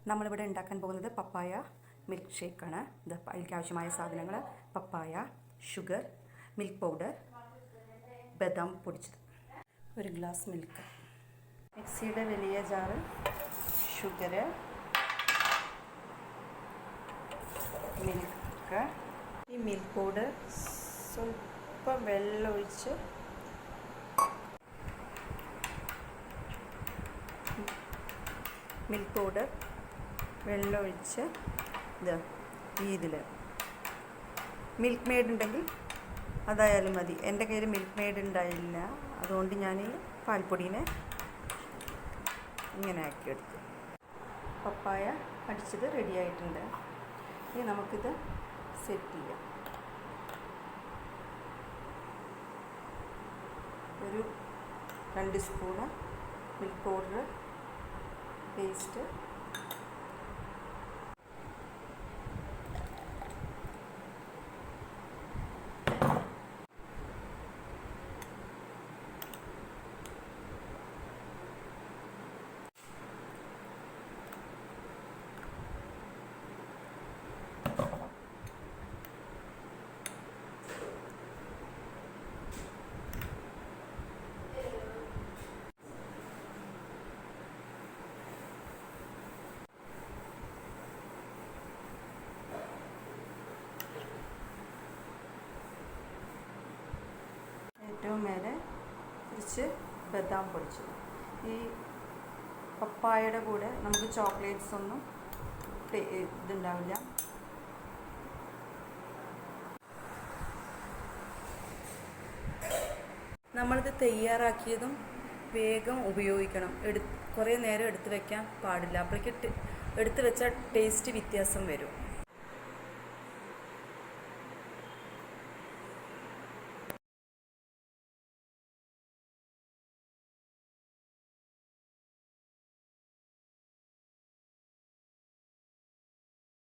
നമ്മളിവിടെ ഉണ്ടാക്കാൻ പോകുന്നത് പപ്പായ മിൽക്ക് ഷേക്കാണ്. ഇത് അതിലേക്ക് ആവശ്യമായ സാധനങ്ങൾ: പപ്പായ, ഷുഗർ, മിൽക്ക് പൗഡർ, ബദാം പൊടിച്ചത്, 1 ഗ്ലാസ് മിൽക്ക്, മിക്സിയുടെ വലിയ ജാറ്, ഷുഗർ, മിൽക്ക്. ഈ മിൽക്ക് പൗഡർ സ്വല്പം വെള്ളം ഒഴിച്ച് മിൽക്ക് പൗഡർ വെള്ളമൊഴിച്ച് ഇതിൽ മിൽക്ക് മെയ്ഡ് ഉണ്ടെങ്കിൽ അതായാലും മതി. എൻ്റെ കയ്യിൽ മിൽക്ക് മെയ്ഡ് ഉണ്ടായില്ല, അതുകൊണ്ട് ഞാൻ പാൽപ്പൊടീനെ ഇങ്ങനെ ആക്കിയെടുത്തു. പപ്പായ അടിച്ചത് റെഡി ആയിട്ടുണ്ട്. ഇനി നമുക്കിത് സെറ്റ് ചെയ്യാം. ഒരു 2 സ്പൂണ് മിൽക്ക് പൗഡർ പേസ്റ്റ്, ഏറ്റവും മേലെ കുറച്ച് ബദാം പൊടിച്ചത്. ഈ പപ്പായയുടെ കൂടെ നമുക്ക് ചോക്ലേറ്റ്സ് ഒന്നും ഇതുണ്ടാവില്ല. നമ്മളിത് തയ്യാറാക്കിയതും വേഗം ഉപയോഗിക്കണം. കുറേ നേരം എടുത്ത് വയ്ക്കാൻ പാടില്ല. അപ്പോഴേക്ക് എടുത്ത് വെച്ചാൽ ടേസ്റ്റ് വ്യത്യാസം വരും.